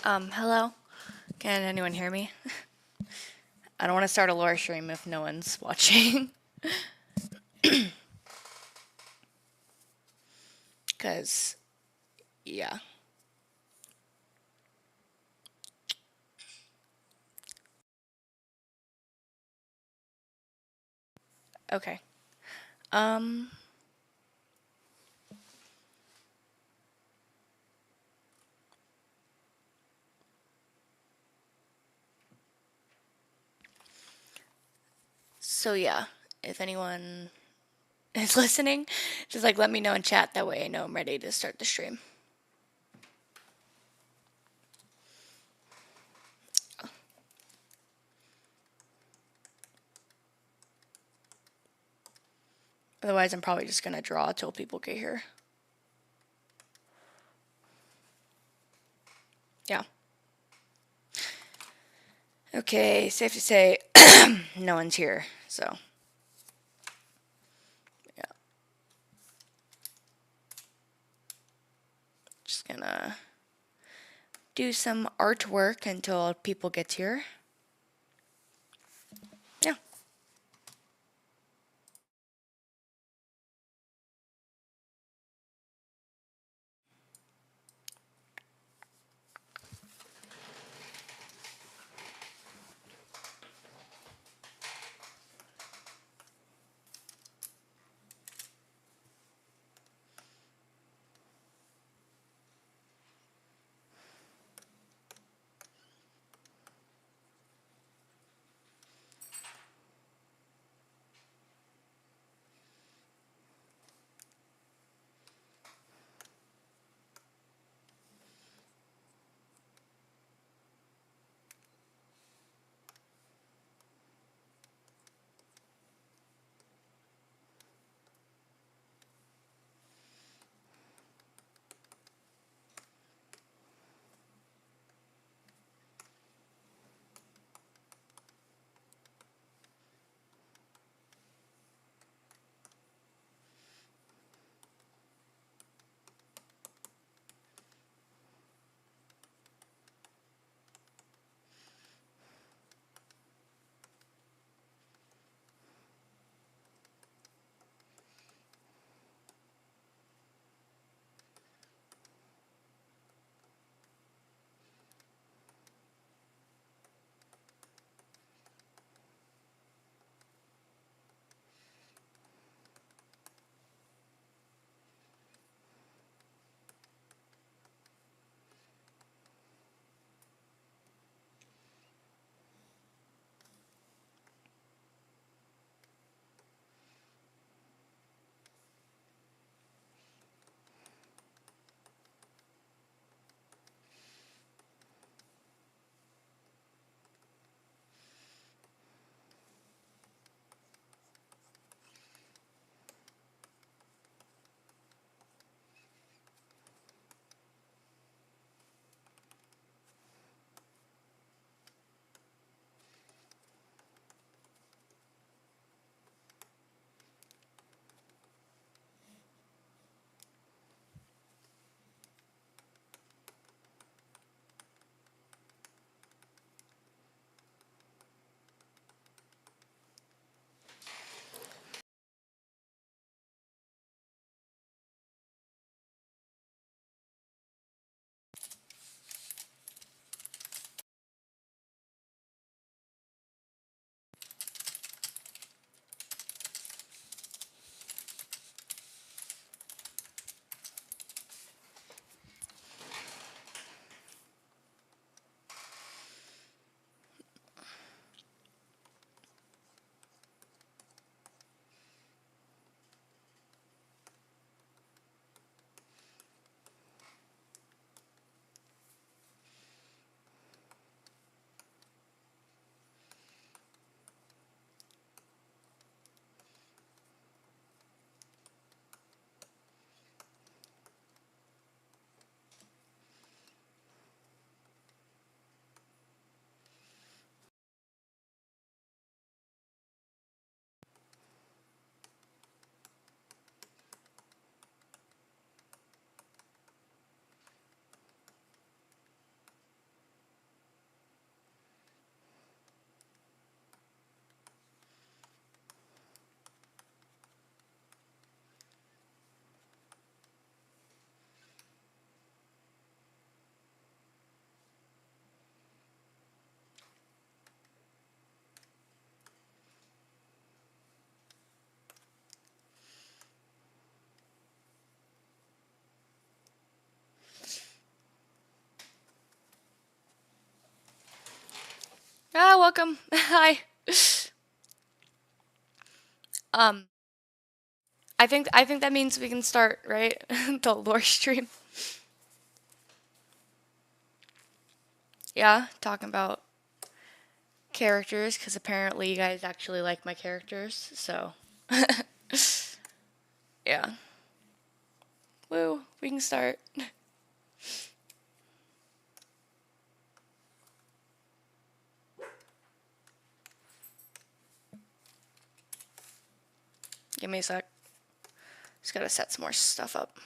Hello? Can anyone hear me? I don't want to start a lore stream if no one's watching. Because, yeah. Okay. Um, so yeah, if anyone is listening, just like let me know in chat. That way I know I'm ready to start the stream. Otherwise, I'm probably just gonna draw till people get here. Yeah. Okay, safe to say no one's here, so yeah. Just gonna do some artwork until people get here. Yeah. Oh, welcome. Hi. Um, I think that means we can start, right? The lore stream. Yeah, talking about characters because apparently you guys actually like my characters. So, yeah. Woo, we can start. Give me a sec. Just gotta set some more stuff up.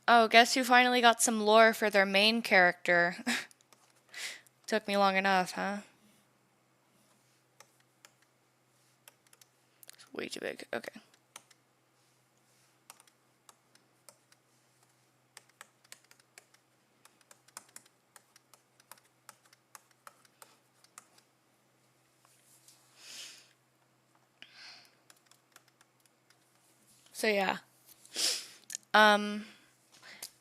Oh, guess who finally got some lore for their main character? Took me long enough, huh? It's way too big. Okay. So yeah. Um,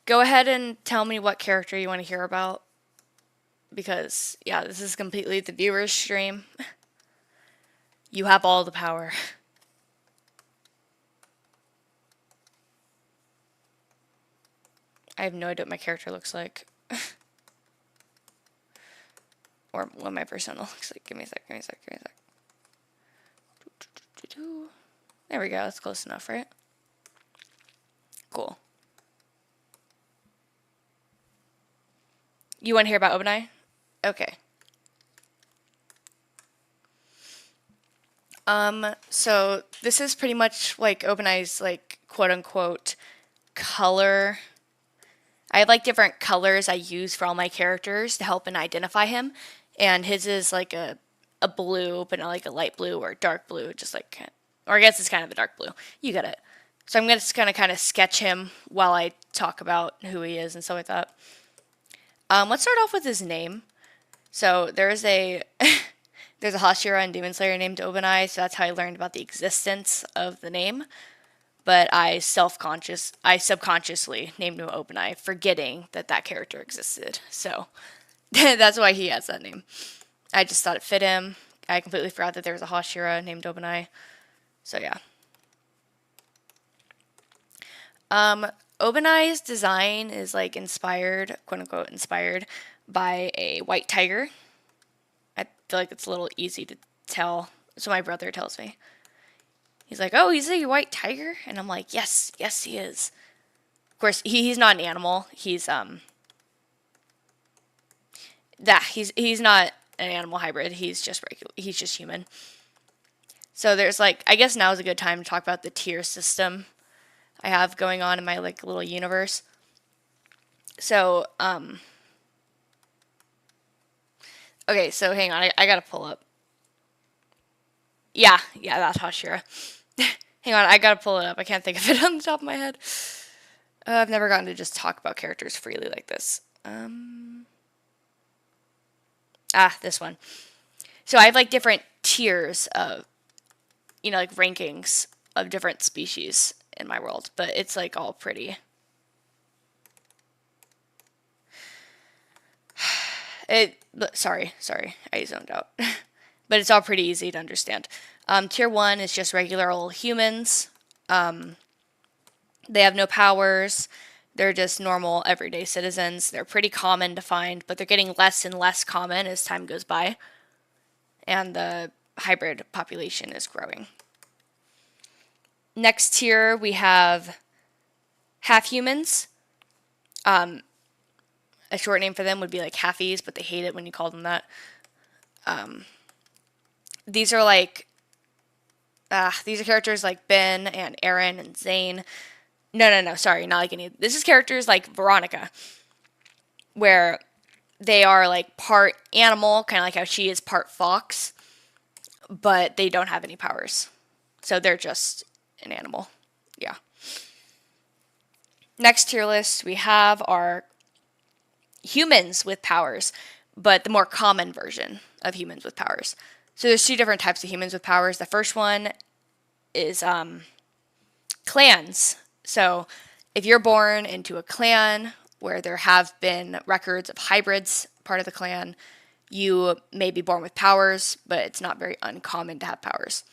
Go ahead and tell me what character you want to hear about. Because, yeah, this is completely the viewer's stream. You have all the power. I have no idea what my character looks like. Or what my persona looks like. Give me a sec, give me a sec, give me a sec. There we go, that's close enough, right? Cool. You want to hear about Obanai? Okay. So this is pretty much like Obanai's like quote unquote color. I have like different colors I use for all my characters to help and identify him. And his is like a blue, but not like a light blue or dark blue, just like, or I guess it's kind of a dark blue. You get it. So I'm just gonna kind of sketch him while I talk about who he is and stuff like that. Let's start off with his name. So there's a there's a Hashira and Demon Slayer named Obanai, so that's how I learned about the existence of the name. But I subconsciously named him Obanai, forgetting that that character existed. So that's why he has that name. I just thought it fit him. I completely forgot that there was a Hashira named Obanai. So yeah. Obanai's design is like inspired, quote unquote, inspired by a white tiger. I feel like it's a little easy to tell. So my brother tells me. He's like, "Oh, he's a white tiger," and I'm like, "Yes, yes, he is." Of course, he's not an animal. He's not an animal hybrid. He's just regular. He's just human. So there's like, I guess now is a good time to talk about the tier system I have going on in my like little universe. So okay, so hang on, I gotta pull up. Yeah, that's Hashira. Hang on, I gotta pull it up. I can't think of it on the top of my head. I've never gotten to just talk about characters freely like this. This one. So I have like different tiers of, like rankings of different species in my world, but it's like all pretty. Sorry, I zoned out. But it's all pretty easy to understand. Tier 1 is just regular old humans. They have no powers. They're just normal, everyday citizens. They're pretty common to find, but they're getting less and less common as time goes by. And the hybrid population is growing. Next tier, we have half humans. A short name for them would be like halfies, but they hate it when you call them that. These are like, these are characters like Ben and Aaron and Zane. No, sorry, not like any. This is characters like Veronica, where they are like part animal, kind of like how she is part fox, but they don't have any powers. So they're just an animal. Yeah. Next tier list, we have our humans with powers, but the more common version of humans with powers. So there's two different types of humans with powers. The first one is clans. So if you're born into a clan where there have been records of hybrids part of the clan, you may be born with powers, but it's not very uncommon to have powers.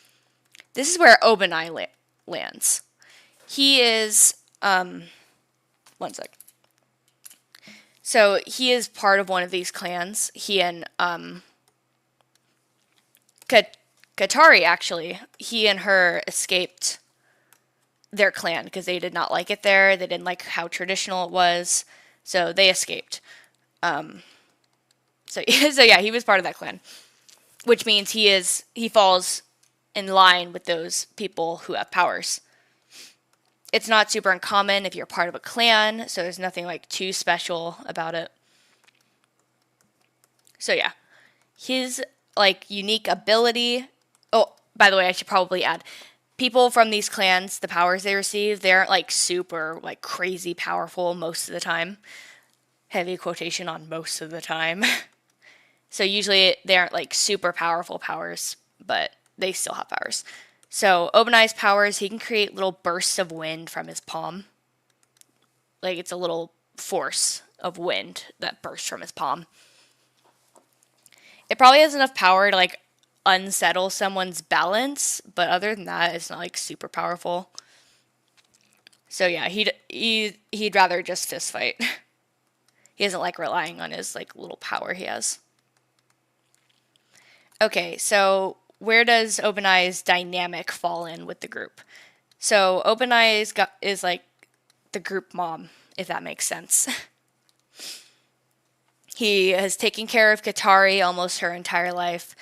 This is where Obanai lands. He is, one sec. So he is part of one of these clans. He and Katari, actually, he and her escaped their clan because they did not like it there. They didn't like how traditional it was, so they escaped. So yeah, he was part of that clan, which means he falls in line with those people who have powers. It's not super uncommon if you're part of a clan, so there's nothing like too special about it. So yeah, his like unique ability. Oh, by the way, I should probably add, people from these clans, the powers they receive, they aren't like super like crazy powerful most of the time. Heavy quotation on most of the time. So usually they aren't like super powerful powers, but they still have powers. So Obanai's powers, he can create little bursts of wind from his palm. Like it's a little force of wind that bursts from his palm. It probably has enough power to like unsettle someone's balance, but other than that, it's not like super powerful. So yeah, he'd rather just fist fight. He doesn't like relying on his like little power he has. Okay, so where does Obanai's dynamic fall in with the group? So Obanai is like the group mom, if that makes sense. He has taken care of Katari almost her entire life,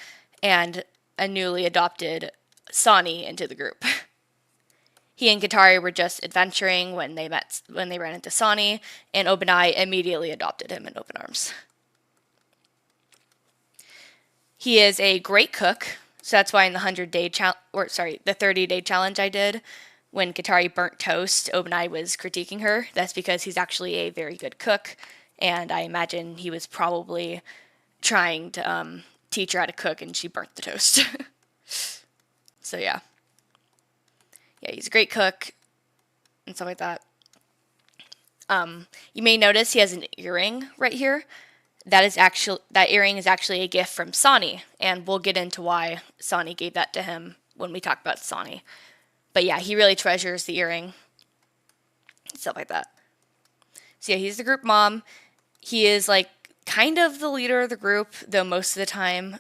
and a newly adopted Sani into the group. He and Katari were just adventuring when they ran into Sani, and Obanai immediately adopted him in open arms. He is a great cook, so that's why in the 30-day challenge I did, when Katari burnt toast, Obanai was critiquing her. That's because he's actually a very good cook, and I imagine he was probably trying to teach her how to cook, and she burnt the toast. So yeah, he's a great cook and stuff like that. You may notice he has an earring right here. That earring is actually a gift from Sani, and we'll get into why Sani gave that to him when we talk about Sani. But yeah, he really treasures the earring, stuff like that. So yeah, he's the group mom. He is like kind of the leader of the group, though most of the time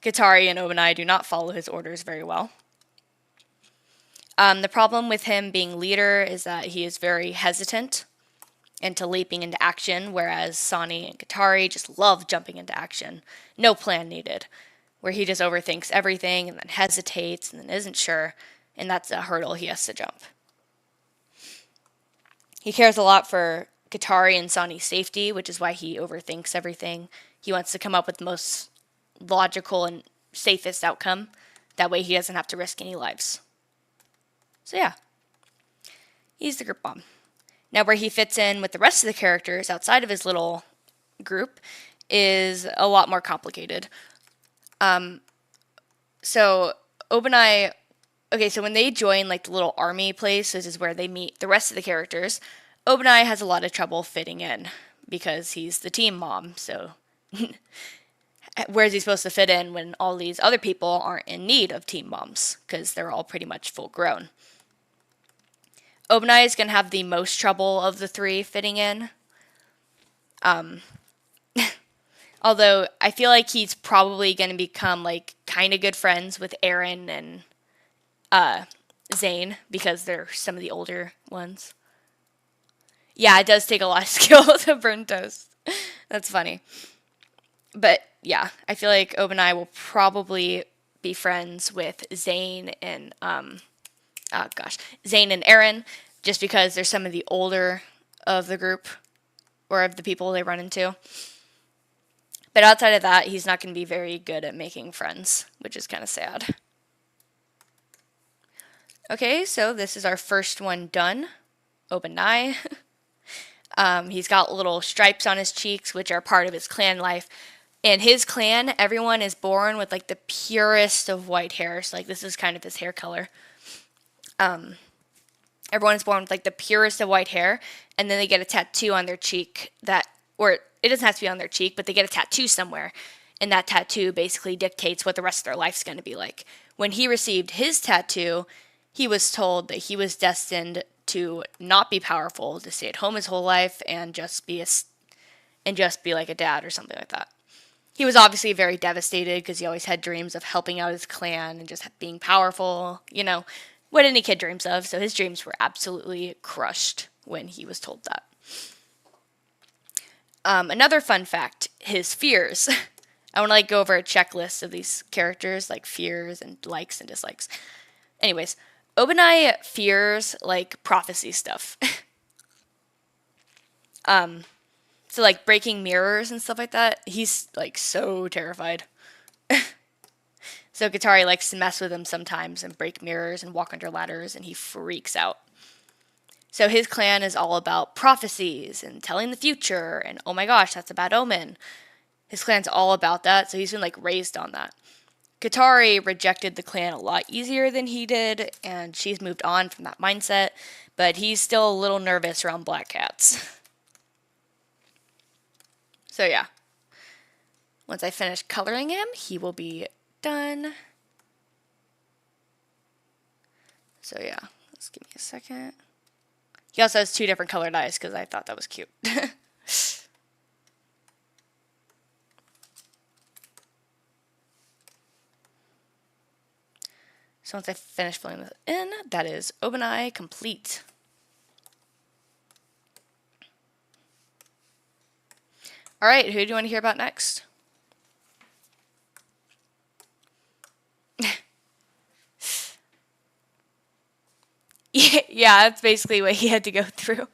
Katari and Obanai do not follow his orders very well. The problem with him being leader is that he is very hesitant into leaping into action, whereas Sani and Katari just love jumping into action. No plan needed, where he just overthinks everything and then hesitates and then isn't sure, and that's a hurdle he has to jump. He cares a lot for Katari and Sani's safety, which is why he overthinks everything. He wants to come up with the most logical and safest outcome. That way he doesn't have to risk any lives. So yeah, he's the group mom. Now, where he fits in with the rest of the characters outside of his little group is a lot more complicated. So Obanai, so when they join like the little army place, this is where they meet the rest of the characters. Obanai has a lot of trouble fitting in because he's the team mom. So where is he supposed to fit in when all these other people aren't in need of team moms because they're all pretty much full grown? Obanai is going to have the most trouble of the three fitting in. Although I feel like he's probably going to become like kind of good friends with Eren and Zane because they're some of the older ones. Yeah, it does take a lot of skill to burn toast. That's funny. But yeah, I feel like Obanai will probably be friends with Zane and Zane and Eren, just because they're some of the older of the group or of the people they run into. But outside of that, he's not going to be very good at making friends, which is kind of sad. Okay, so this is our first one done. Obanai. He's got little stripes on his cheeks, which are part of his clan life. In his clan, everyone is born with like the purest of white hair. So like this is kind of his hair color. Everyone is born with like the purest of white hair, and then they get a tattoo on their cheek that, or it doesn't have to be on their cheek, but they get a tattoo somewhere, and that tattoo basically dictates what the rest of their life's going to be like. When he received his tattoo, he was told that he was destined to not be powerful, to stay at home his whole life, and just be like a dad or something like that. He was obviously very devastated because he always had dreams of helping out his clan and just being powerful, what any kid dreams of. So his dreams were absolutely crushed when he was told that. Another fun fact, his fears. I want to go over a checklist of these characters, like fears and likes and dislikes. Anyways, Obanai fears like prophecy stuff. So like breaking mirrors and stuff like that, he's like so terrified. So Katari likes to mess with him sometimes and break mirrors and walk under ladders, and he freaks out. So his clan is all about prophecies and telling the future, and oh my gosh, that's a bad omen. His clan's all about that, so he's been like raised on that. Katari rejected the clan a lot easier than he did, and she's moved on from that mindset, but he's still a little nervous around black cats. So yeah, once I finish coloring him, he will be done. So yeah, let's give me a second. He also has 2 different colored eyes because I thought that was cute. So once I finish filling this in, that is Obanai complete. All right, who do you want to hear about next? Yeah, that's basically what he had to go through.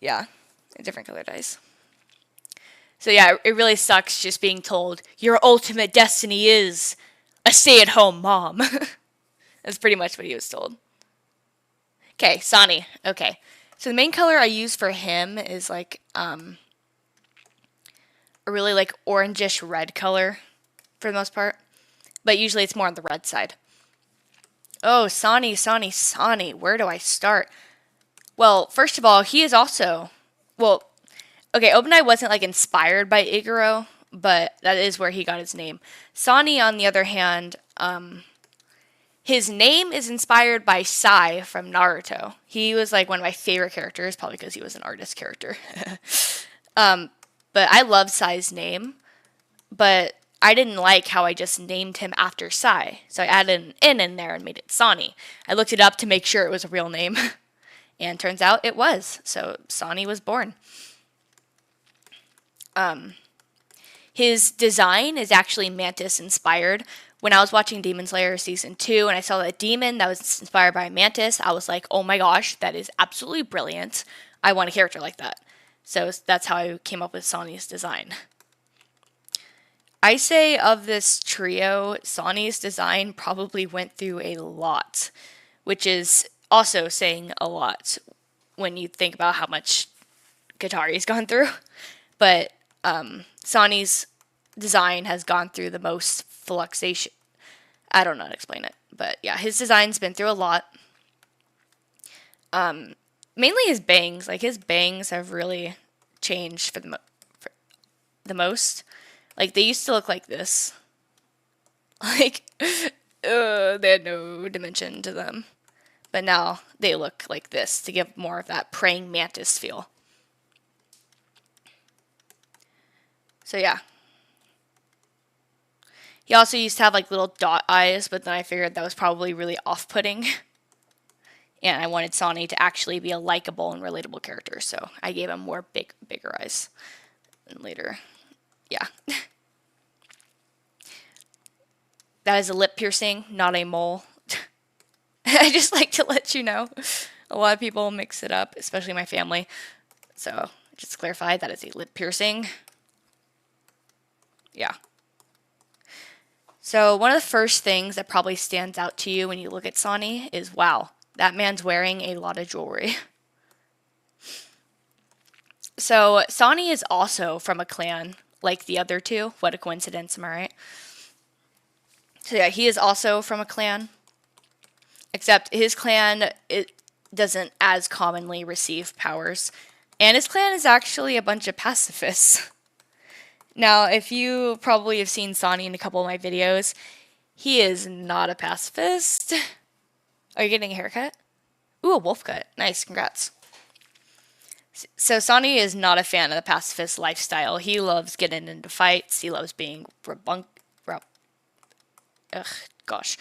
Yeah, different colored eyes. So yeah, it really sucks just being told your ultimate destiny is a stay-at-home mom. That's pretty much what he was told. Okay, Sani. Okay. So the main color I use for him is like a really like orangish red color for the most part. But usually it's more on the red side. Oh, Sani. Where do I start? Well, first of all, he is also, well, okay, Obanai wasn't like inspired by Iguro, but that is where he got his name. Sani, on the other hand, his name is inspired by Sai from Naruto. He was like one of my favorite characters, probably because he was an artist character. But I love Sai's name, but I didn't like how I just named him after Sai. So I added an N in there and made it Sani. I looked it up to make sure it was a real name, and turns out it was. So Sani was born. His design is actually Mantis inspired. When I was watching Demon Slayer Season 2 and I saw that demon that was inspired by Mantis, I was like, oh my gosh, that is absolutely brilliant. I want a character like that. So that's how I came up with Sani's design. I say of this trio, Sani's design probably went through a lot, which is also saying a lot when you think about how much Katari's gone through. But Sani's design has gone through the most fluxation. I don't know how to explain it, but yeah, his design's been through a lot. Mainly his bangs. Like his bangs have really changed for the most. Like they used to look like this. Like they had no dimension to them, but now they look like this to give more of that praying mantis feel. So yeah. He also used to have like little dot eyes, but then I figured that was probably really off-putting. And I wanted Sani to actually be a likable and relatable character, so I gave him more bigger eyes. And later, yeah. That is a lip piercing, not a mole. I just like to let you know. A lot of people mix it up, especially my family. So, just to clarify, that is a lip piercing. Yeah. So one of the first things that probably stands out to you when you look at Sonny is, wow, that man's wearing a lot of jewelry. So Sonny is also from a clan like the other two. What a coincidence, am I right? So yeah, he is also from a clan, except his clan it doesn't as commonly receive powers, and his clan is actually a bunch of pacifists. Now, if you probably have seen Sonny in a couple of my videos, he is not a pacifist. Are you getting a haircut? Ooh, a wolf cut. Nice, congrats. So Sonny is not a fan of the pacifist lifestyle. He loves getting into fights. He loves being gosh.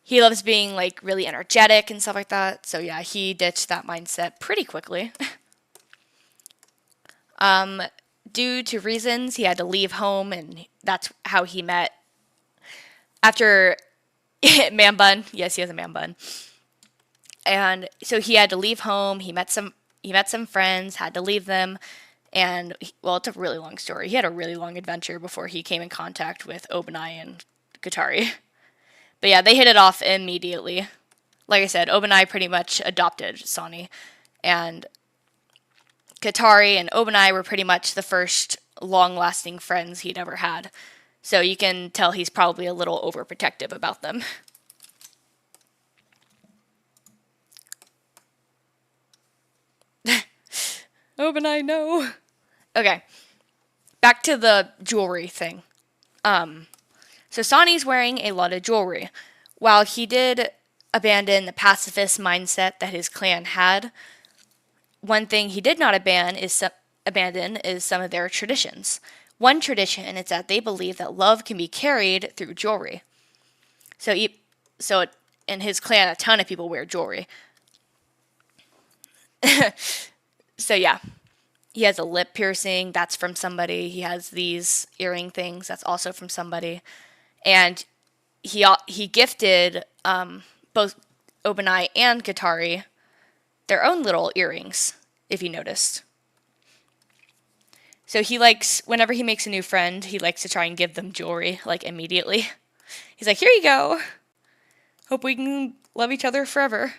He loves being like really energetic and stuff like that. So yeah, he ditched that mindset pretty quickly. Due to reasons, he had to leave home, and that's how he met. After man bun, yes, he has a man bun, and so he had to leave home. He met some friends, had to leave them, and well, it's a really long story. He had a really long adventure before he came in contact with Obanai and Katari. But yeah, they hit it off immediately. Like I said, Obanai pretty much adopted Sonny, and Katari and Obanai were pretty much the first long-lasting friends he'd ever had. So you can tell he's probably a little overprotective about them. Obanai, no. Okay, back to the jewelry thing. So Sonny's wearing a lot of jewelry. While he did abandon the pacifist mindset that his clan had, one thing he did not abandon is some of their traditions. One tradition is that they believe that love can be carried through jewelry. So in his clan, a ton of people wear jewelry. So yeah, he has a lip piercing, that's from somebody. He has these earring things, that's also from somebody. And he gifted both Obanai and Katari their own little earrings, if you noticed. So he likes, whenever he makes a new friend, he likes to try and give them jewelry, like, immediately. He's like, here you go. Hope we can love each other forever.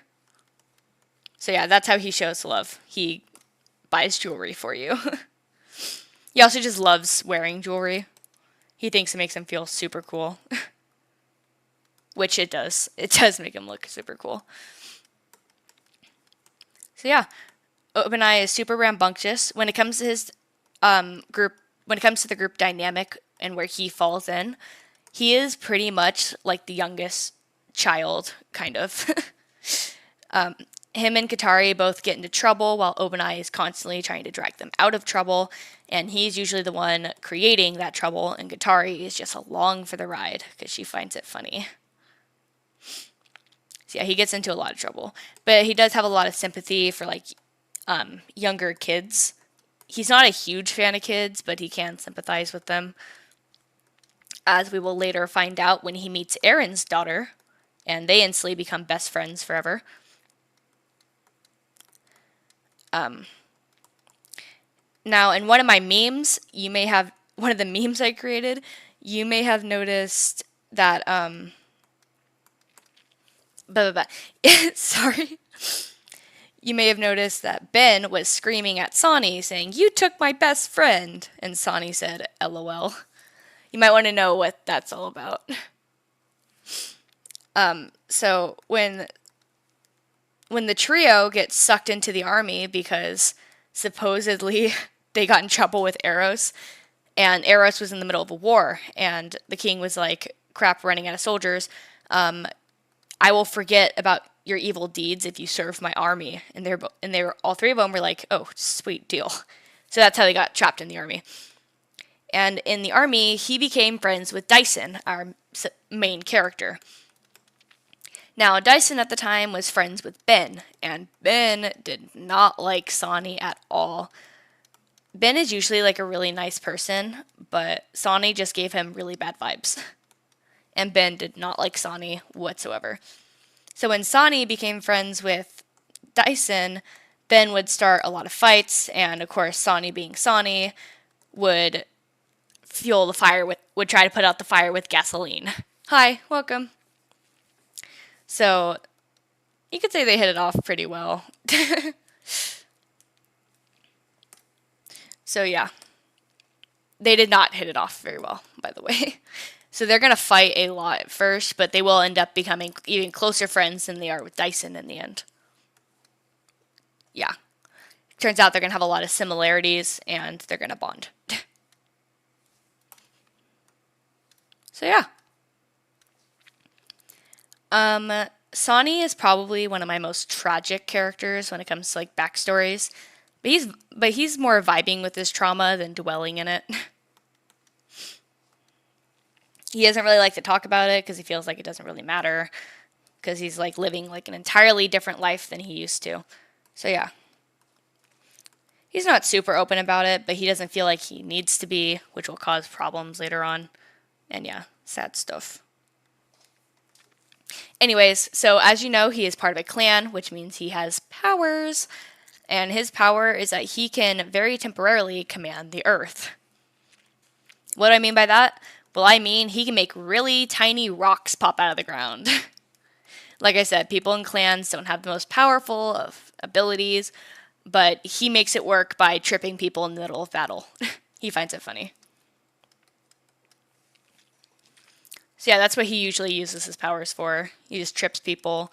So yeah, that's how he shows love. He buys jewelry for you. He also just loves wearing jewelry. He thinks it makes him feel super cool. Which it does. It does make him look super cool. So yeah, Obanai is super rambunctious. When it comes to his group, when it comes to the group dynamic and where he falls in, he is pretty much like the youngest child, kind of. Him and Katari both get into trouble while Obanai is constantly trying to drag them out of trouble, and he's usually the one creating that trouble, and Katari is just along for the ride because she finds it funny. So yeah, he gets into a lot of trouble, but he does have a lot of sympathy for like younger kids. He's not a huge fan of kids, but he can sympathize with them, as we will later find out when he meets Aaron's daughter, and they instantly become best friends forever. Now, in one of my memes, one of the memes I created, you may have noticed that, sorry. You may have noticed that Ben was screaming at Sonny, saying, "You took my best friend," and Sonny said, "LOL." You might want to know what that's all about. So when the trio gets sucked into the army because supposedly they got in trouble with Eros, and Eros was in the middle of a war, and the king was like, crap, running out of soldiers, I will forget about your evil deeds if you serve my army. And they were all three of them were like, oh, sweet deal. So that's how they got trapped in the army. And in the army, he became friends with Dyson, our main character. Now, Dyson at the time was friends with Ben, and Ben did not like Sonny at all. Ben is usually like a really nice person, but Sonny just gave him really bad vibes. And Ben did not like Sonny whatsoever. So when Sonny became friends with Dyson, Ben would start a lot of fights, and of course, Sonny being Sonny would fuel the fire would try to put out the fire with gasoline. Hi, welcome. So, you could say they hit it off pretty well. So, yeah. They did not hit it off very well, by the way. So they're going to fight a lot at first, but they will end up becoming even closer friends than they are with Dyson in the end. Yeah. Turns out they're going to have a lot of similarities, and they're going to bond. So, yeah. Sonny is probably one of my most tragic characters when it comes to, like, backstories. But he's more vibing with his trauma than dwelling in it. He doesn't really like to talk about it because he feels like it doesn't really matter. Because he's, like, living, like, an entirely different life than he used to. So, yeah. He's not super open about it, but he doesn't feel like he needs to be, which will cause problems later on. And yeah, sad stuff. Anyways, so as you know, he is part of a clan, which means he has powers. And his power is that he can very temporarily command the earth. What do I mean by that? Well, I mean he can make really tiny rocks pop out of the ground. Like I said, people in clans don't have the most powerful of abilities, but he makes it work by tripping people in the middle of battle. He finds it funny. So yeah, that's what he usually uses his powers for. He just trips people.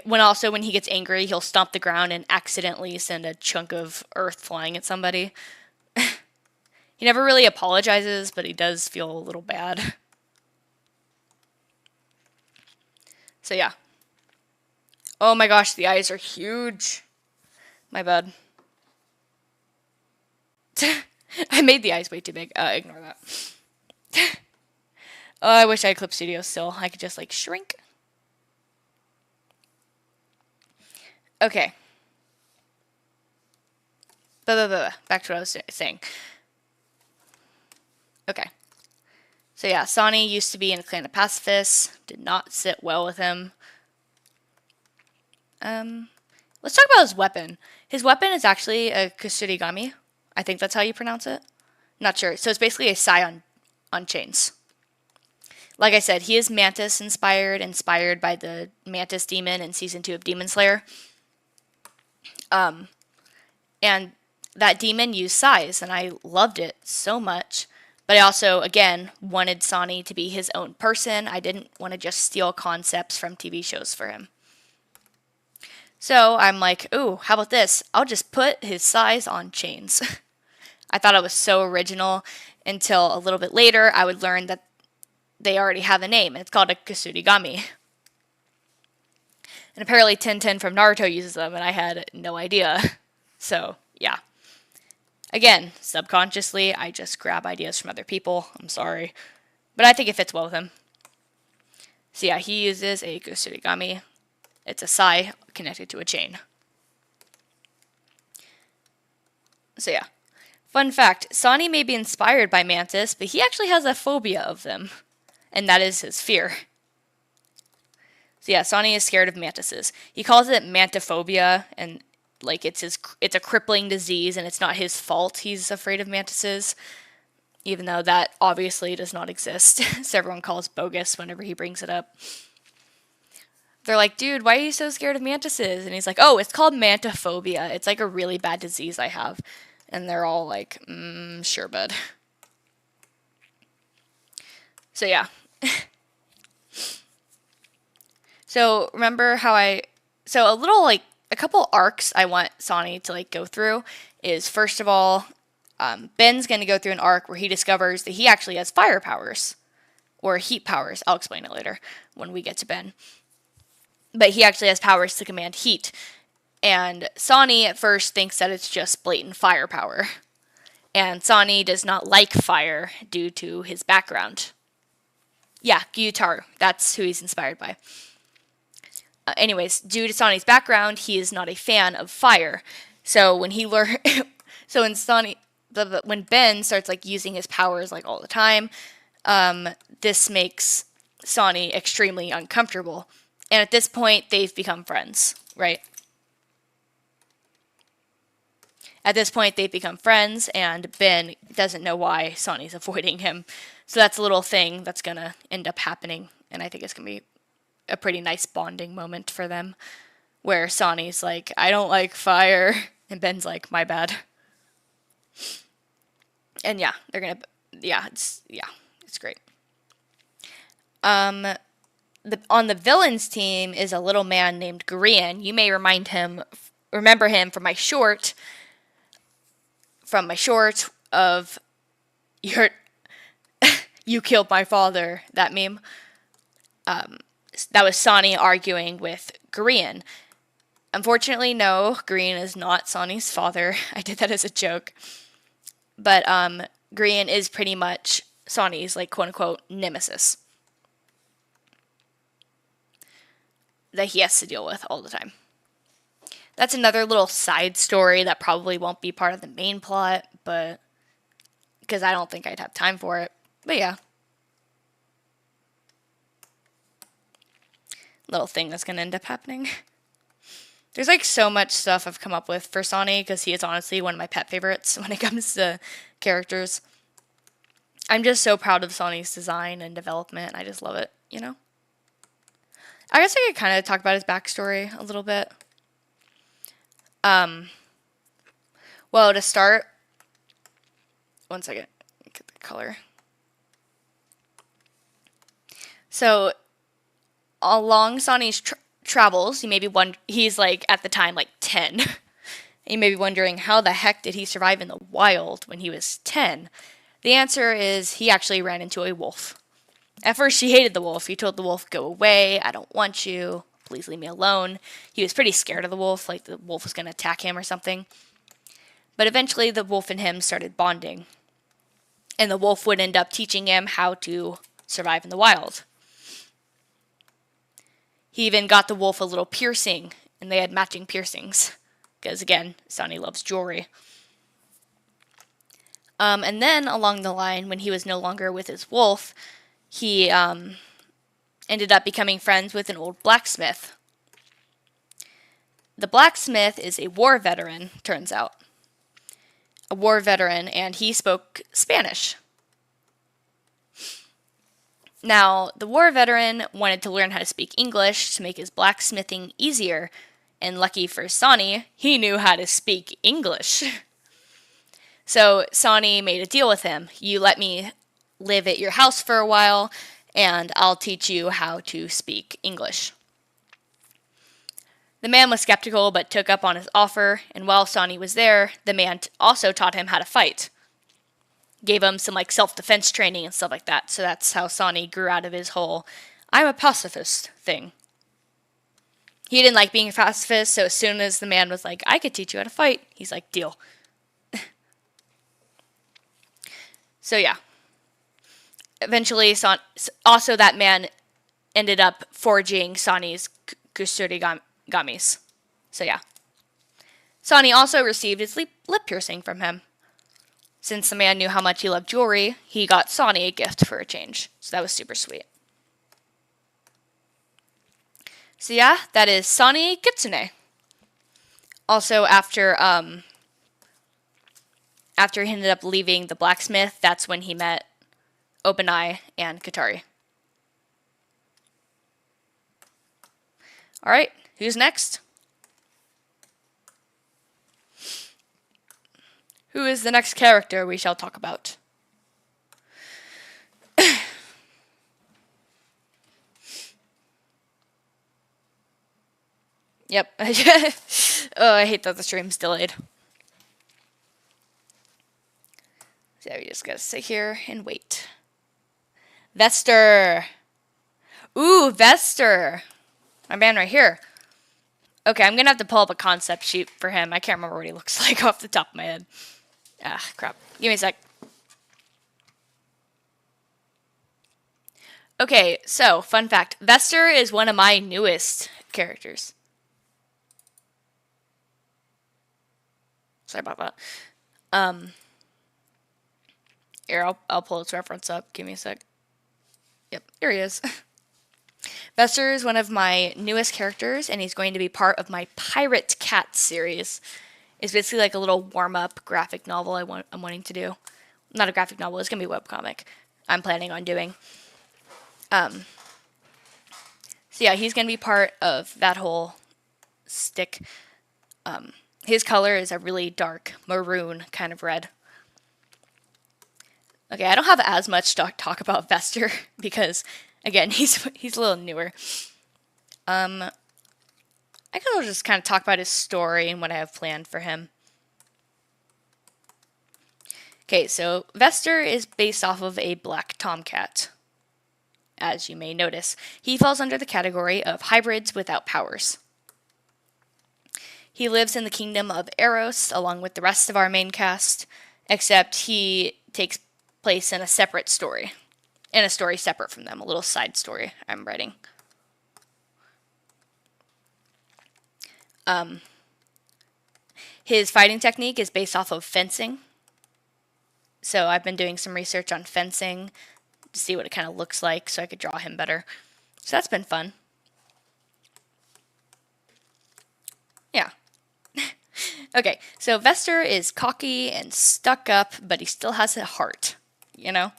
When he gets angry, he'll stomp the ground and accidentally send a chunk of earth flying at somebody. He never really apologizes, but he does feel a little bad. So yeah. Oh my gosh, the eyes are huge. My bad. I made the eyes way too big. Ignore that. Oh, I wish I had Clip Studio still. I could just, like, shrink. Okay. Back to what I was saying. Okay. So yeah, Sonny used to be in the clan of Pacifists. Did not sit well with him. Let's talk about his weapon. His weapon is actually a Kusurigami. I think that's how you pronounce it. Not sure. So it's basically a Sai on chains. Like I said, he is Mantis inspired by the Mantis demon in season 2 of Demon Slayer. And that demon used Sais, and I loved it so much. But I also, again, wanted Sonny to be his own person. I didn't want to just steal concepts from TV shows for him. So I'm like, ooh, how about this? I'll just put his Sais on chains. I thought it was so original until a little bit later I would learn that they already have a name. It's called a Kusurigami. And apparently Tenten from Naruto uses them, and I had no idea. So, yeah. Again, subconsciously, I just grab ideas from other people. I'm sorry. But I think it fits well with him. So yeah, he uses a Kusurigami. It's a Sai connected to a chain. So yeah. Fun fact, Sonny may be inspired by Mantis, but he actually has a phobia of them. And that is his fear. So yeah, Sonny is scared of mantises. He calls it mantiphobia, and like it's a crippling disease, and it's not his fault he's afraid of mantises, even though that obviously does not exist. So everyone calls bogus whenever he brings it up. They're like, dude, why are you so scared of mantises? And he's like, oh, it's called mantiphobia. It's like a really bad disease I have. And they're all like, sure, bud. So yeah. So remember how a couple arcs I want Sonny to like go through is, first of all, Ben's going to go through an arc where he discovers that he actually has fire powers or heat powers. I'll explain it later when we get to Ben. But he actually has powers to command heat. And Sonny at first thinks that it's just blatant firepower. And Sonny does not like fire due to his background. Yeah, Gyutaro. That's who he's inspired by. Anyways, due to Sonny's background, he is not a fan of fire. So when when Ben starts like using his powers like all the time, this makes Sonny extremely uncomfortable. And at this point, they've become friends, right? At this point, they've become friends, and Ben doesn't know why Sonny's avoiding him. So that's a little thing that's going to end up happening, and I think it's going to be a pretty nice bonding moment for them, where Sonny's like, I don't like fire, and Ben's like, my bad. And yeah, they're going to, it's great. On the villains team is a little man named Grian. You may remember him from my short of your you killed my father, that meme. That was Sonny arguing with Grian. Unfortunately, no, Grian is not Sonny's father. I did that as a joke. But Grian is pretty much Sonny's, like, quote-unquote, nemesis that he has to deal with all the time. That's another little side story that probably won't be part of the main plot, but because I don't think I'd have time for it. But yeah. Little thing that's going to end up happening. There's like so much stuff I've come up with for Sonny because he is honestly one of my pet favorites when it comes to characters. I'm just so proud of Sonny's design and development. I just love it, you know? I guess I could kind of talk about his backstory a little bit. Well, to start, one second, get the color. So, along Sonny's travels, he's like at the time like 10. You may be wondering, how the heck did he survive in the wild when he was 10? The answer is he actually ran into a wolf. At first, he hated the wolf. He told the wolf, go away, I don't want you, please leave me alone. He was pretty scared of the wolf, like the wolf was going to attack him or something. But eventually, the wolf and him started bonding. And the wolf would end up teaching him how to survive in the wild. He even got the wolf a little piercing, and they had matching piercings. Because, again, Sonny loves jewelry. And then, along the line, when he was no longer with his wolf, he ended up becoming friends with an old blacksmith. The blacksmith is a war veteran, turns out. A war veteran, and he spoke Spanish. Now, the war veteran wanted to learn how to speak English to make his blacksmithing easier, and lucky for Sonny, he knew how to speak English. So Sonny made a deal with him. You let me live at your house for a while, and I'll teach you how to speak English. The man was skeptical, but took up on his offer, and while Sonny was there, the man also taught him how to fight. Gave him some like self-defense training and stuff like that. So that's how Sonny grew out of his whole I'm a pacifist thing. He didn't like being a pacifist, so as soon as the man was like, I could teach you how to fight, he's like, deal. So yeah. Eventually, also that man ended up forging Sonny's kusurigamis. So yeah. Sonny also received his lip piercing from him. Since the man knew how much he loved jewelry, he got Sonny a gift for a change. So that was super sweet. So yeah, that is Sonny Kitsune. Also, after he ended up leaving the blacksmith, that's when he met OpenEye and Katari. Alright, who's next? Who is the next character we shall talk about? Yep. Oh, I hate that the stream's delayed. So we just gotta sit here and wait. Vester. Ooh, Vester. My man right here. Okay, I'm gonna have to pull up a concept sheet for him. I can't remember what he looks like off the top of my head. Ah, crap. Give me a sec. Okay, so, fun fact. Vester is one of my newest characters. Sorry about that. Here, I'll pull its reference up. Give me a sec. Yep, here he is. Vester is one of my newest characters, and he's going to be part of my Pirate Cat series. It's basically like a little warm-up graphic novel I'm wanting to do. Not a graphic novel, it's going to be a webcomic I'm planning on doing. So yeah, he's going to be part of that whole stick. His color is a really dark maroon kind of red. Okay, I don't have as much to talk about Vester because, again, he's a little newer. I could just kind of talk about his story and what I have planned for him. Okay, so Vester is based off of a black tomcat. As you may notice, he falls under the category of hybrids without powers. He lives in the kingdom of Eros along with the rest of our main cast, except he takes place in a separate story. In a story separate from them, a little side story I'm writing. His fighting technique is based off of fencing. So I've been doing some research on fencing to see what it kind of looks like so I could draw him better. So that's been fun. Yeah. Okay, so Vester is cocky and stuck up, but he still has a heart, you know?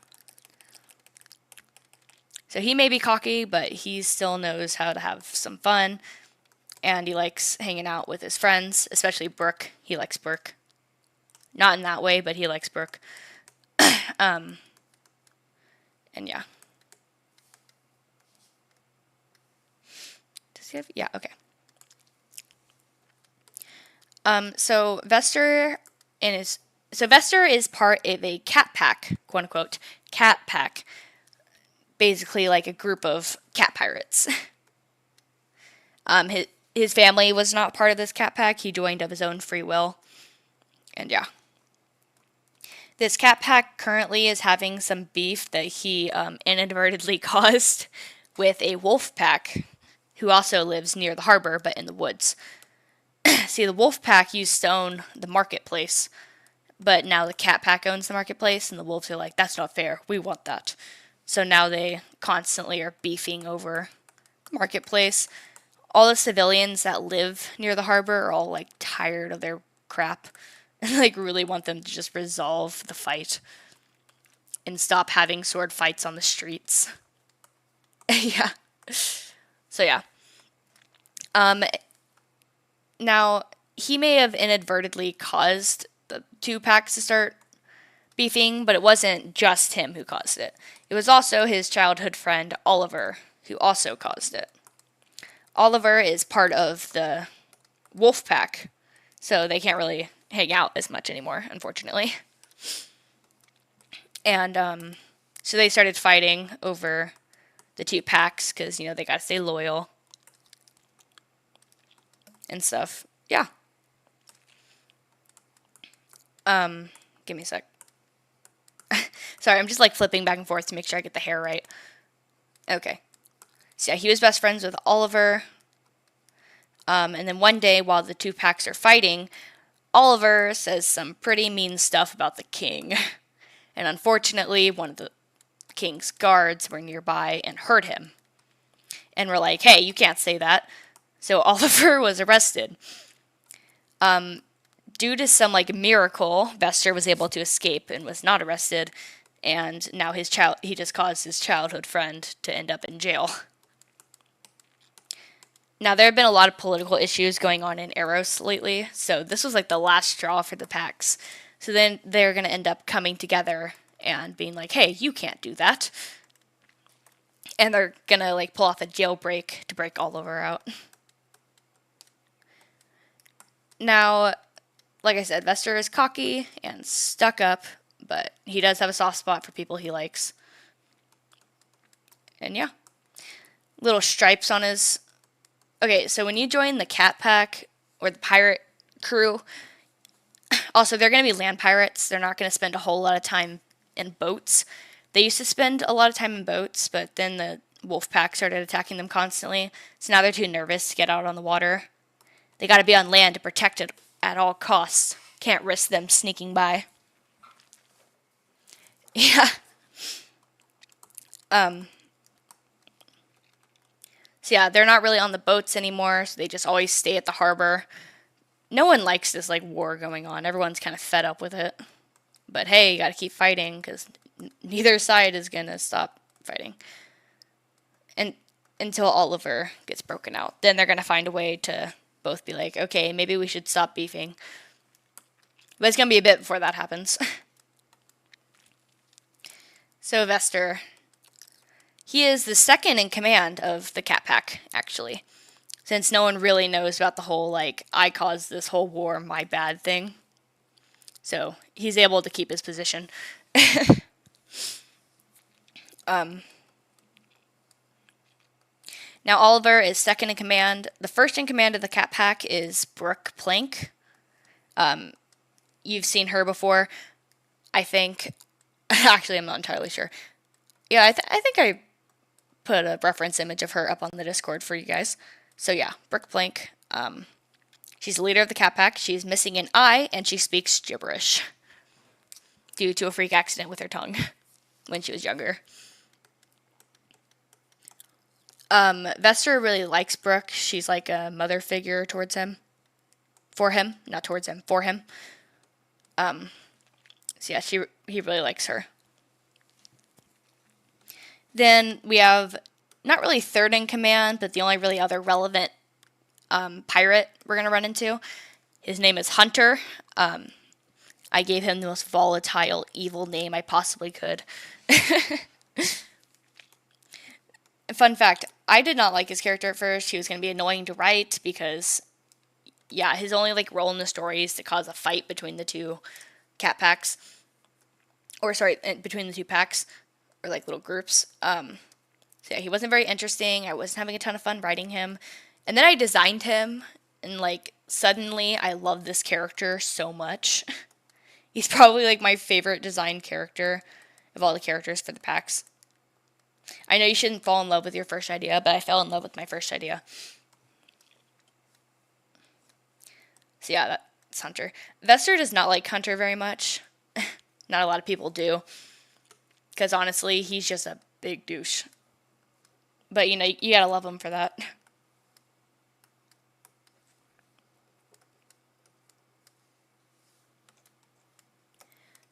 So he may be cocky, but he still knows how to have some fun, and he likes hanging out with his friends, especially Brooke. He likes Brooke. Not in that way, but he likes Brooke. And yeah. Does he have? Yeah, okay. So Vester is part of a cat pack, quote unquote, cat pack. Basically like a group of cat pirates. His family was not part of this cat pack. He joined of his own free will. And yeah. This cat pack currently is having some beef that he inadvertently caused with a wolf pack who also lives near the harbor but in the woods. See, the wolf pack used to own the marketplace, but now the cat pack owns the marketplace, and the wolves are like, that's not fair. We want that. So now they constantly are beefing over the marketplace. All the civilians that live near the harbor are all like tired of their crap and like really want them to just resolve the fight and stop having sword fights on the streets. Yeah. So yeah. Now, he may have inadvertently caused the two packs to start beefing, but it wasn't just him who caused it. It was also his childhood friend, Oliver, who also caused it. Oliver is part of the wolf pack, so they can't really hang out as much anymore, unfortunately. And so they started fighting over the two packs because, you know, they gotta stay loyal and stuff. Yeah. Give me a sec. Sorry, I'm just like flipping back and forth to make sure I get the hair right. Okay. So yeah, he was best friends with Oliver. And then one day while the two packs are fighting, Oliver says some pretty mean stuff about the king. And unfortunately, one of the king's guards were nearby and heard him. And were like, hey, you can't say that. So Oliver was arrested. Due to some like miracle, Vester was able to escape and was not arrested. And now he just caused his childhood friend to end up in jail. Now, there have been a lot of political issues going on in Eros lately, so this was like the last straw for the packs. So then they're going to end up coming together and being like, hey, you can't do that. And they're going to like pull off a jailbreak to break Oliver out. Now, like I said, Vester is cocky and stuck up, but he does have a soft spot for people he likes. And yeah. Little stripes on his... Okay, so when you join the cat pack or the pirate crew, also they're going to be land pirates. They're not going to spend a whole lot of time in boats. They used to spend a lot of time in boats, but then the wolf pack started attacking them constantly. So now they're too nervous to get out on the water. They got to be on land to protect it at all costs. Can't risk them sneaking by. Yeah. So yeah, they're not really on the boats anymore, so they just always stay at the harbor. no one likes this like war going on. Everyone's kind of fed up with it. But hey, you got to keep fighting because neither side is gonna stop fighting. And until Oliver gets broken out, then they're gonna find a way to both be like, okay, maybe we should stop beefing. But it's gonna be a bit before that happens. So Vester, he is the second in command of the Cat Pack, actually. Since no one really knows about the whole, like, I caused this whole war, my bad thing. So he's able to keep his position. Now Oliver is second in command. The first in command of the Cat Pack is Brooke Plank. You've seen her before, I think. Actually, I'm not entirely sure. Yeah, I think I put a reference image of her up on the Discord for you guys. So yeah, Brooke Plank. She's the leader of the Cat Pack. She's missing an eye, and she speaks gibberish due to a freak accident with her tongue when she was younger. Vester really likes Brooke. She's like a mother figure towards him. For him. Not towards him. For him. So yeah, he really likes her. Then we have, not really third in command, but the only really other relevant pirate we're going to run into. His name is Hunter. I gave him the most volatile, evil name I possibly could. Fun fact, I did not like his character at first. He was going to be annoying to write because, yeah, his only like role in the story is to cause a fight between the two cat packs. Or, sorry, between the two packs. Or like little groups. So yeah, he wasn't very interesting. I wasn't having a ton of fun writing him. And then I designed him, and like suddenly I love this character so much. He's probably like my favorite designed character of all the characters for the packs. I know you shouldn't fall in love with your first idea, but I fell in love with my first idea. So yeah, that's Hunter. Vester does not like Hunter very much. Not a lot of people do. Because honestly, he's just a big douche. But you know, you gotta love him for that.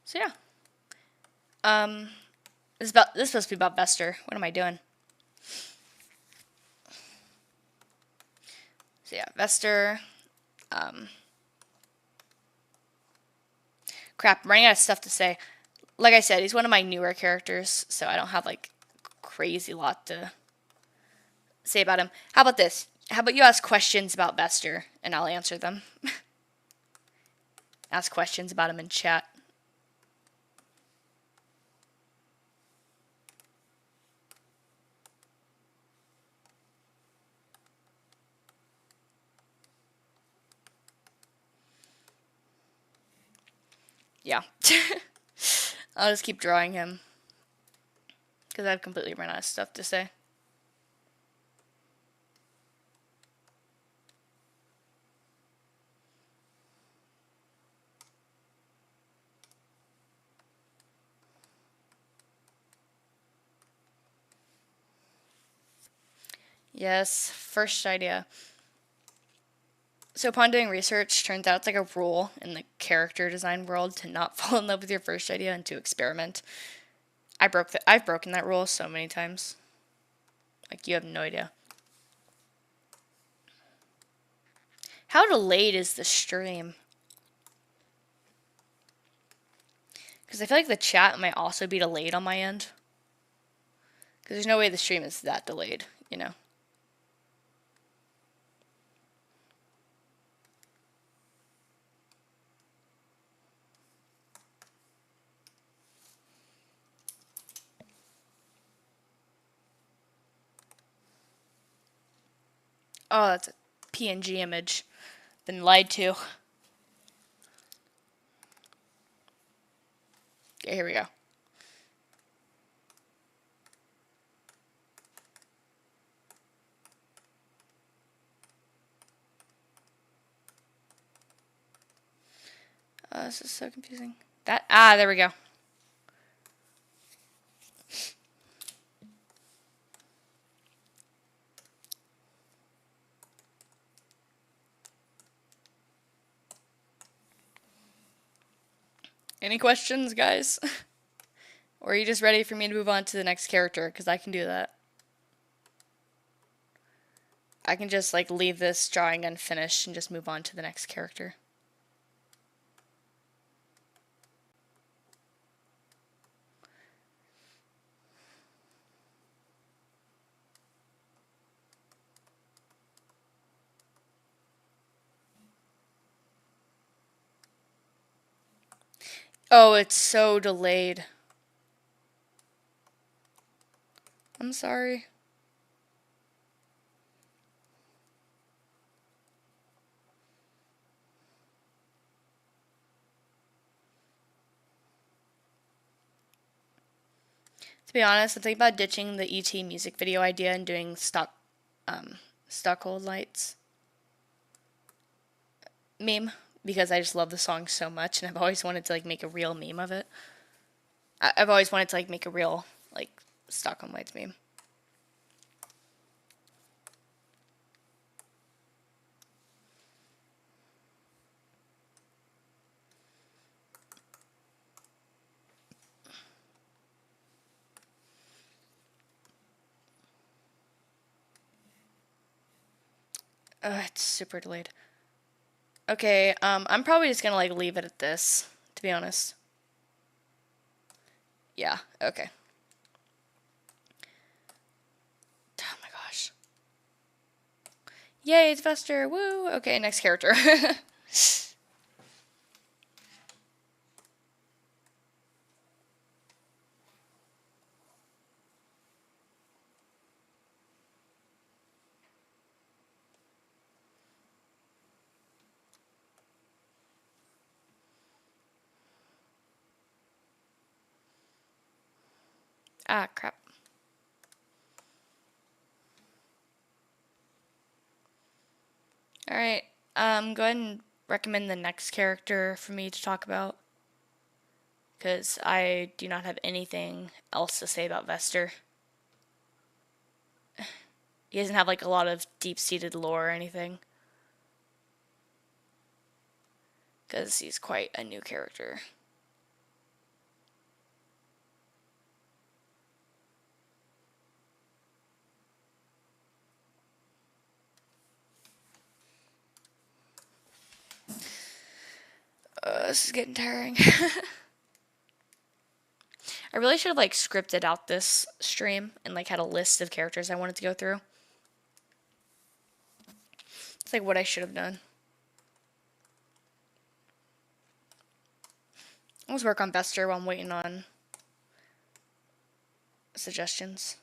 So yeah. This is supposed to be about Vester. What am I doing? So yeah, Vester. Crap, I'm running out of stuff to say. Like I said, he's one of my newer characters, so I don't have like crazy lot to say about him. How about this? How about you ask questions about Vester, and I'll answer them. Ask questions about him in chat. Yeah. I'll just keep drawing him. Because I've completely run out of stuff to say. Yes, first idea. So upon doing research, turns out it's like a rule in the character design world to not fall in love with your first idea and to experiment. I've broken that rule so many times. Like, you have no idea. How delayed is the stream? Because I feel like the chat might also be delayed on my end. Because there's no way the stream is that delayed, you know? Oh, that's a PNG image. Been lied to. Okay, here we go. Oh, this is so confusing. There we go. Any questions, guys? Or are you just ready for me to move on to the next character? Because I can do that. I can just like leave this drawing unfinished and just move on to the next character. Oh, it's so delayed. I'm sorry. To be honest, I'm thinking about ditching the ET music video idea and doing Stockhold Lights meme because I just love the song so much, and I've always wanted to like make a real meme of it. I've always wanted to like make a real like Stockholm Lights meme. It's super delayed. Okay, I'm probably just gonna like leave it at this, to be honest. Yeah, okay. Oh my gosh. Yay, it's Vester, woo! Okay, next character. Ah, crap. Alright, go ahead and recommend the next character for me to talk about. Because I do not have anything else to say about Vester. He doesn't have like a lot of deep-seated lore or anything. Because he's quite a new character. This is getting tiring. I really should have like scripted out this stream and like had a list of characters I wanted to go through. It's like what I should have done. Let's work on Vester while I'm waiting on suggestions.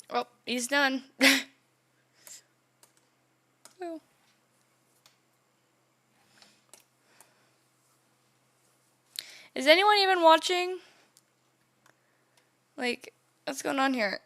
Oh, he's done. Oh. Is anyone even watching? Like, what's going on here?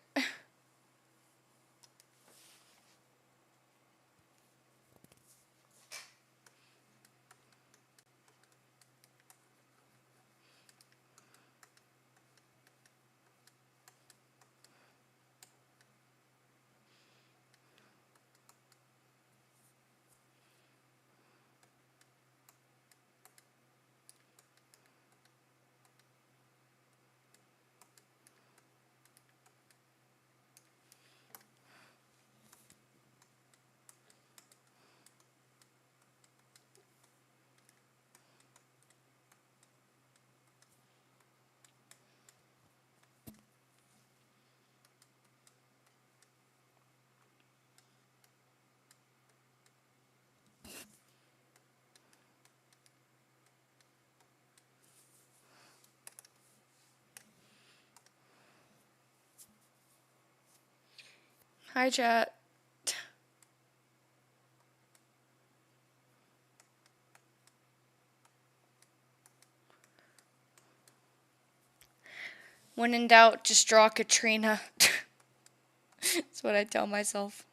Hi, chat. When in doubt, just draw Katrina. That's what I tell myself.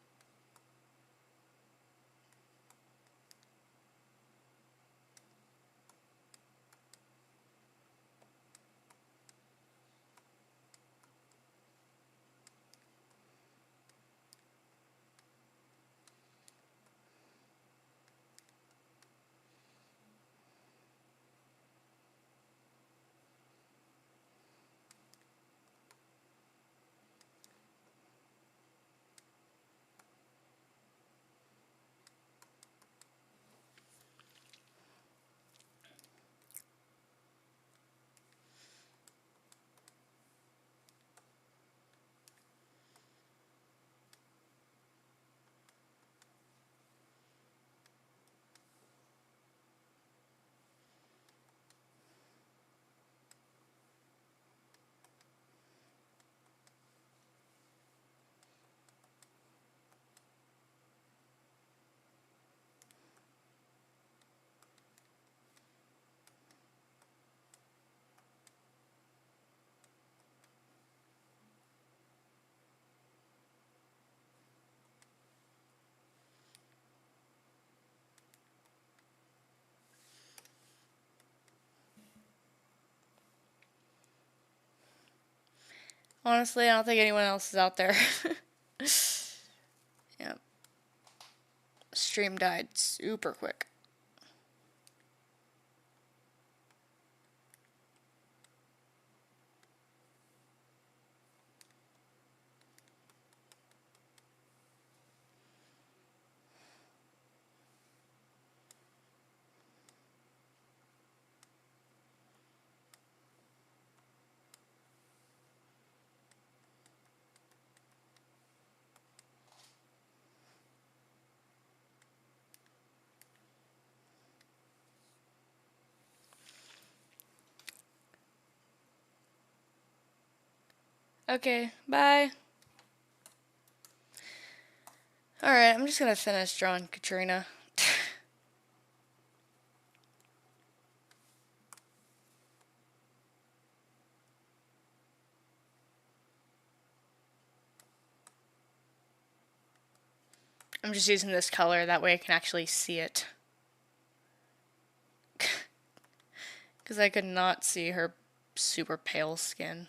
Honestly, I don't think anyone else is out there. Yep. Stream died super quick. Okay, bye. Alright, I'm just gonna finish drawing Katrina. I'm just using this color, that way I can actually see it. Because I could not see her super pale skin.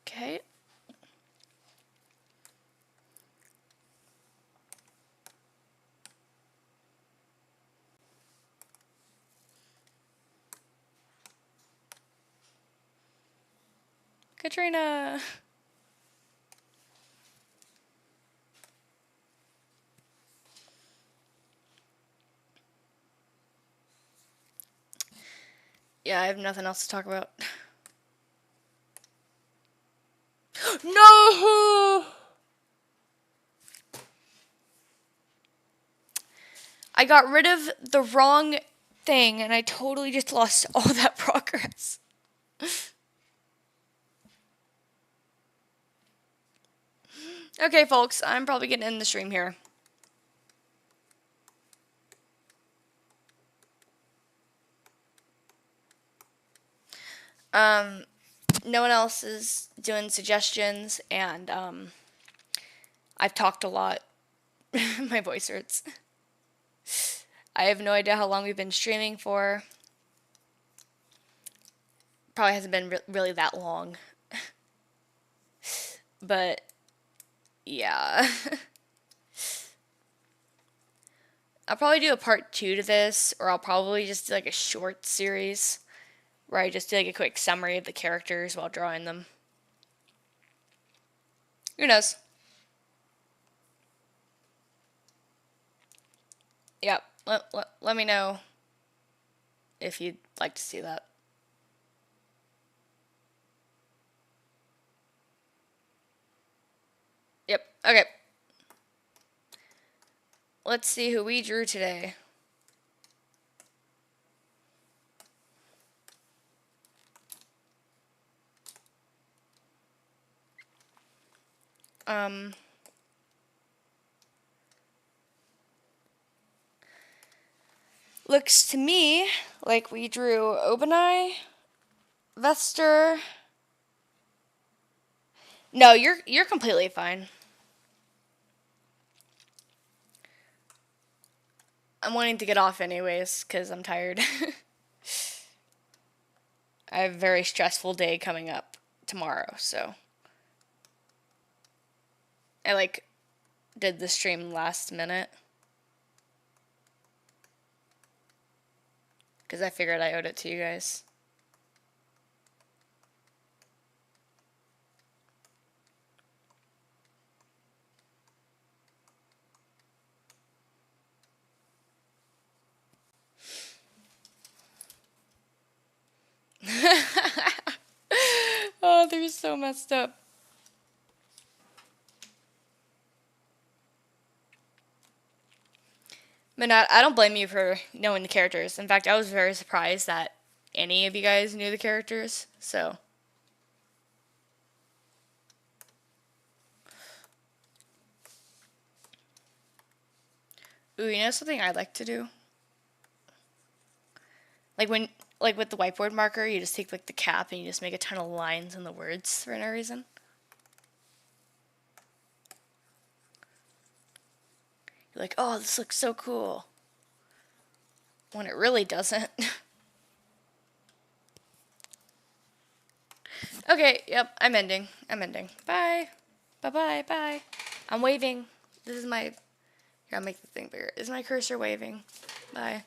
Okay. Katrina! Yeah, I have nothing else to talk about. No! I got rid of the wrong thing and I totally just lost all that progress. Okay, folks, I'm probably gonna end the stream here. No one else is doing suggestions, and I've talked a lot. My voice hurts. I have no idea how long we've been streaming for. Probably hasn't been really that long. But, yeah. I'll probably do a part 2 to this, or I'll probably just do like a short series where I just do like a quick summary of the characters while drawing them. Who knows? Yep. Let me know if you'd like to see that. Yep, okay. Let's see who we drew today. Looks to me like we drew Obanai, Vester. No, you're completely fine. I'm wanting to get off anyways because I'm tired. I have a very stressful day coming up tomorrow, so I did the stream last minute because I figured I owed it to you guys. Oh, they're so messed up. But I don't blame you for knowing the characters. In fact, I was very surprised that any of you guys knew the characters, so. Ooh, you know something I like to do? Like with the whiteboard marker, you just take like the cap and you just make a ton of lines in the words for no reason. You're like, oh, this looks so cool. When it really doesn't. Okay, yep, I'm ending. Bye. Bye-bye, bye. I'm waving. This is my... Here, I'll make the thing bigger. Is my cursor waving? Bye.